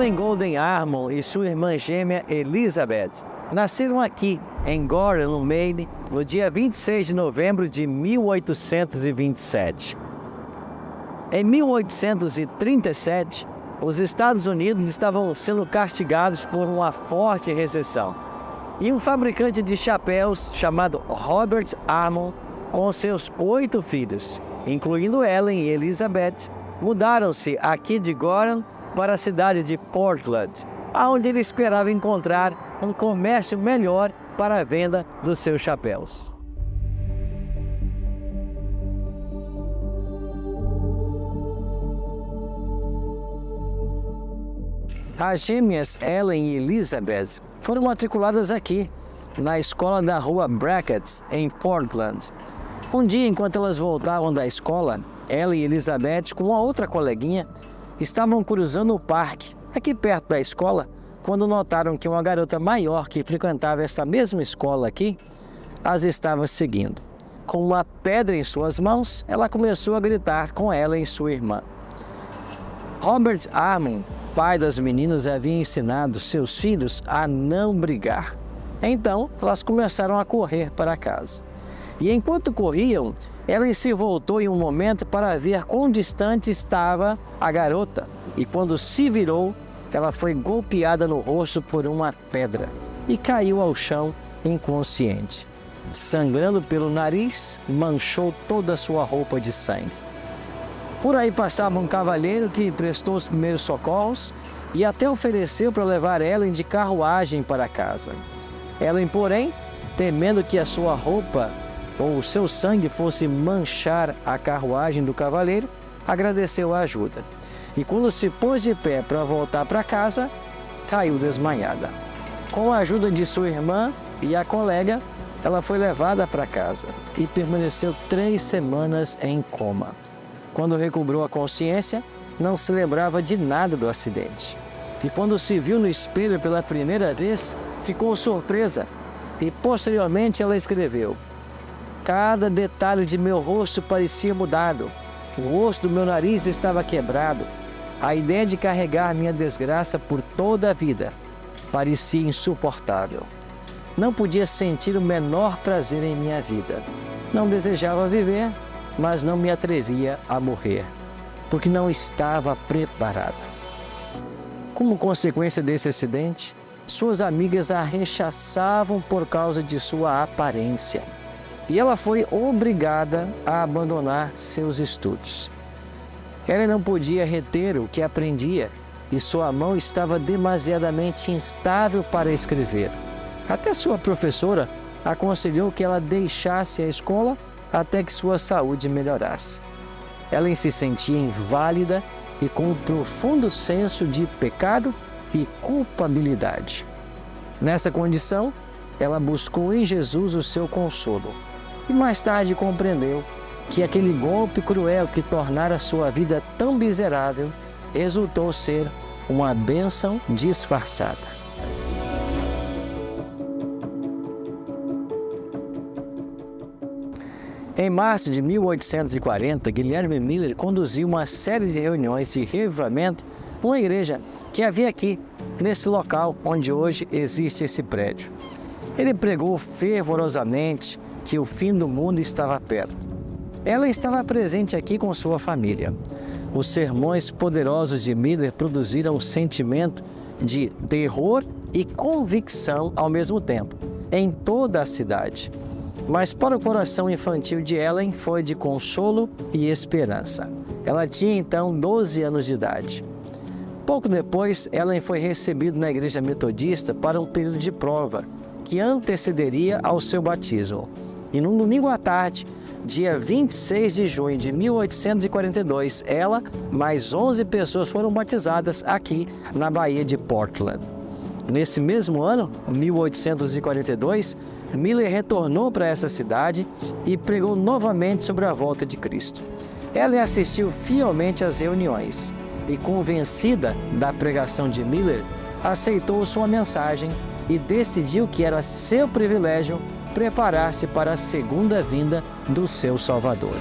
Ellen Golden Armon e sua irmã gêmea Elizabeth nasceram aqui, em Gorham, no Maine, no dia 26 de novembro de 1827. Em 1837, os Estados Unidos estavam sendo castigados por uma forte recessão. E um fabricante de chapéus chamado Robert Armon, com seus 8 filhos, incluindo Ellen e Elizabeth, mudaram-se aqui de Gorham para a cidade de Portland, onde ele esperava encontrar um comércio melhor para a venda dos seus chapéus. As gêmeas Ellen e Elizabeth foram matriculadas aqui, na escola da rua Brackett, em Portland. Um dia, enquanto elas voltavam da escola, Ellen e Elizabeth, com uma outra coleguinha, estavam cruzando o parque, aqui perto da escola, quando notaram que uma garota maior que frequentava esta mesma escola aqui, as estava seguindo. Com uma pedra em suas mãos, ela começou a gritar com Ellen e sua irmã. Robert Armon, pai das meninas, havia ensinado seus filhos a não brigar. Então, elas começaram a correr para casa. E enquanto corriam, Ellen se voltou em um momento para ver quão distante estava a garota. E quando se virou, ela foi golpeada no rosto por uma pedra e caiu ao chão inconsciente. Sangrando pelo nariz, manchou toda a sua roupa de sangue. Por aí passava um cavalheiro que prestou os primeiros socorros e até ofereceu para levar Ellen de carruagem para casa. Ellen, porém, temendo que a sua roupa ou o seu sangue fosse manchar a carruagem do cavaleiro, agradeceu a ajuda. E quando se pôs de pé para voltar para casa, caiu desmaiada. Com a ajuda de sua irmã e a colega, ela foi levada para casa e permaneceu 3 semanas em coma. Quando recobrou a consciência, não se lembrava de nada do acidente. E quando se viu no espelho pela primeira vez, ficou surpresa. E posteriormente ela escreveu: cada detalhe de meu rosto parecia mudado. O osso do meu nariz estava quebrado. A ideia de carregar minha desgraça por toda a vida parecia insuportável. Não podia sentir o menor prazer em minha vida. Não desejava viver, mas não me atrevia a morrer, porque não estava preparada. Como consequência desse acidente, suas amigas a rechaçavam por causa de sua aparência, e ela foi obrigada a abandonar seus estudos. Ela não podia reter o que aprendia, e sua mão estava demasiadamente instável para escrever. Até sua professora aconselhou que ela deixasse a escola até que sua saúde melhorasse. Ellen se sentia inválida e com um profundo senso de pecado e culpabilidade. Nessa condição, ela buscou em Jesus o seu consolo e mais tarde compreendeu que aquele golpe cruel que tornara sua vida tão miserável resultou ser uma bênção disfarçada. Em março de 1840, Guilherme Miller conduziu uma série de reuniões de reavivamento numa igreja que havia aqui, nesse local onde hoje existe esse prédio. Ele pregou fervorosamente que o fim do mundo estava perto. Ela estava presente aqui com sua família. Os sermões poderosos de Miller produziram um sentimento de terror e convicção ao mesmo tempo, em toda a cidade. Mas para o coração infantil de Ellen foi de consolo e esperança. Ela tinha então 12 anos de idade. Pouco depois, Ellen foi recebida na igreja metodista para um período de prova, que antecederia ao seu batismo. E num domingo à tarde, dia 26 de junho de 1842, ela mais 11 pessoas foram batizadas aqui na Baía de Portland. Nesse mesmo ano, 1842, Miller retornou para essa cidade e pregou novamente sobre a volta de Cristo. Ela assistiu fielmente às reuniões e, convencida da pregação de Miller, aceitou sua mensagem e decidiu que era seu privilégio preparar-se para a segunda vinda do seu Salvador.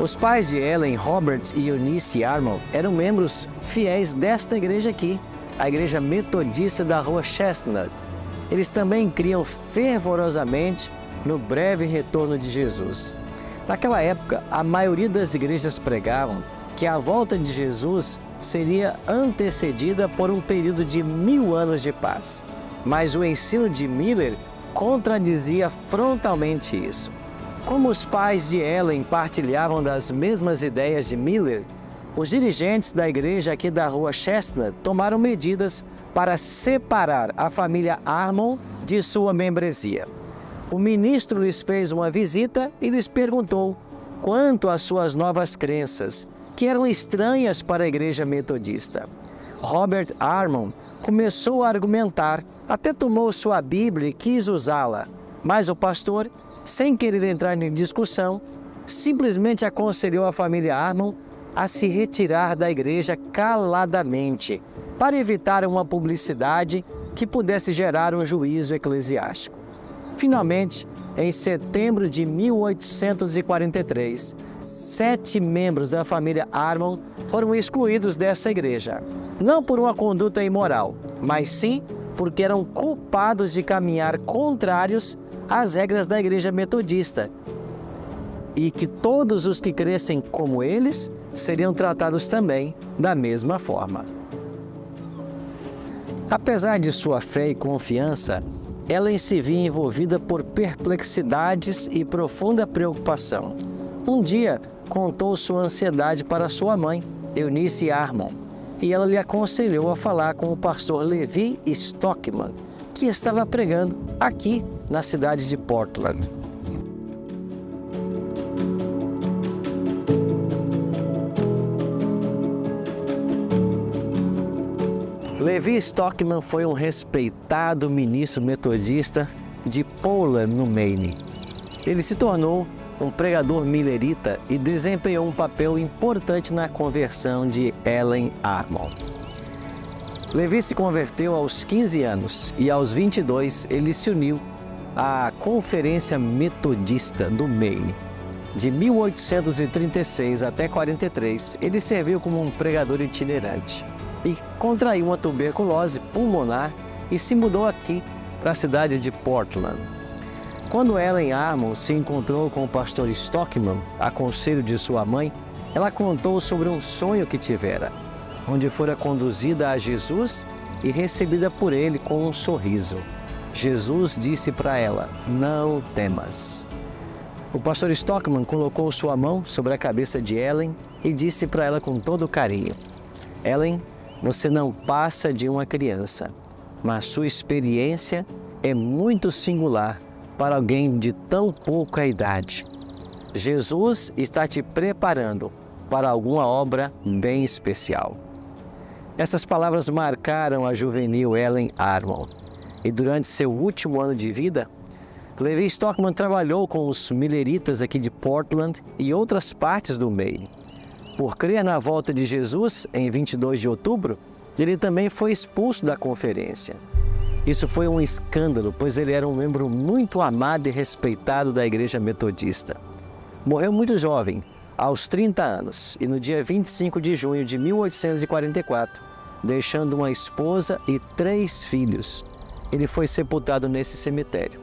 Os pais de Ellen, Robert e Eunice Armon eram membros fiéis desta igreja aqui, a Igreja Metodista da Rua Chestnut. Eles também criam fervorosamente no breve retorno de Jesus. Naquela época, a maioria das igrejas pregavam que a volta de Jesus seria antecedida por um período de 1000 anos de paz. Mas o ensino de Miller contradizia frontalmente isso. Como os pais de Ellen partilhavam das mesmas ideias de Miller, os dirigentes da igreja aqui da Rua Chestnut tomaram medidas para separar a família Armon de sua membresia. O ministro lhes fez uma visita e lhes perguntou quanto às suas novas crenças, que eram estranhas para a igreja metodista. Robert Armon começou a argumentar, até tomou sua Bíblia e quis usá-la, mas o pastor, sem querer entrar em discussão, simplesmente aconselhou a família Armon a se retirar da igreja caladamente, para evitar uma publicidade que pudesse gerar um juízo eclesiástico. Finalmente, em setembro de 1843, 7 membros da família Armon foram excluídos dessa igreja, não por uma conduta imoral, mas sim porque eram culpados de caminhar contrários às regras da igreja metodista, e que todos os que crescem como eles seriam tratados também da mesma forma. Apesar de sua fé e confiança, Ellen se via envolvida por perplexidades e profunda preocupação. Um dia, contou sua ansiedade para sua mãe, Eunice Armon, e ela lhe aconselhou a falar com o pastor Levi Stockman, que estava pregando aqui na cidade de Portland. Levi Stockman foi um respeitado ministro metodista de Poland, no Maine. Ele se tornou um pregador millerita e desempenhou um papel importante na conversão de Ellen Armon. Levi se converteu aos 15 anos e aos 22 ele se uniu à Conferência Metodista do Maine. De 1836 até 43, ele serviu como um pregador itinerante e contraiu uma tuberculose pulmonar e se mudou aqui para a cidade de Portland. Quando Ellen Armon se encontrou com o pastor Stockman, a conselho de sua mãe, ela contou sobre um sonho que tivera, onde fora conduzida a Jesus e recebida por ele com um sorriso. Jesus disse para ela: "Não temas." O pastor Stockman colocou sua mão sobre a cabeça de Ellen e disse para ela com todo carinho: "Ellen, você não passa de uma criança, mas sua experiência é muito singular para alguém de tão pouca idade. Jesus está te preparando para alguma obra bem especial." Essas palavras marcaram a juvenil Ellen Armon. E durante seu último ano de vida, Levi Stockman trabalhou com os milleritas aqui de Portland e outras partes do Maine. Por crer na volta de Jesus, em 22 de outubro, ele também foi expulso da conferência. Isso foi um escândalo, pois ele era um membro muito amado e respeitado da igreja metodista. Morreu muito jovem, aos 30 anos, e no dia 25 de junho de 1844, deixando uma esposa e 3 filhos. Ele foi sepultado nesse cemitério,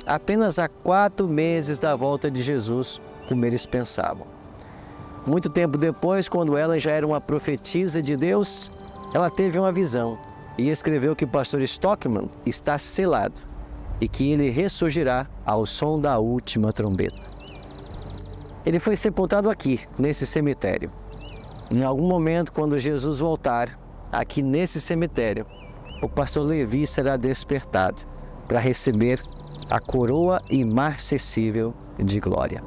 apenas há 4 meses da volta de Jesus, como eles pensavam. Muito tempo depois, quando ela já era uma profetisa de Deus, ela teve uma visão e escreveu que o pastor Stockman está selado e que ele ressurgirá ao som da última trombeta. Ele foi sepultado aqui, nesse cemitério. Em algum momento, quando Jesus voltar, aqui nesse cemitério, o pastor Levi será despertado para receber a coroa imarcessível de glória.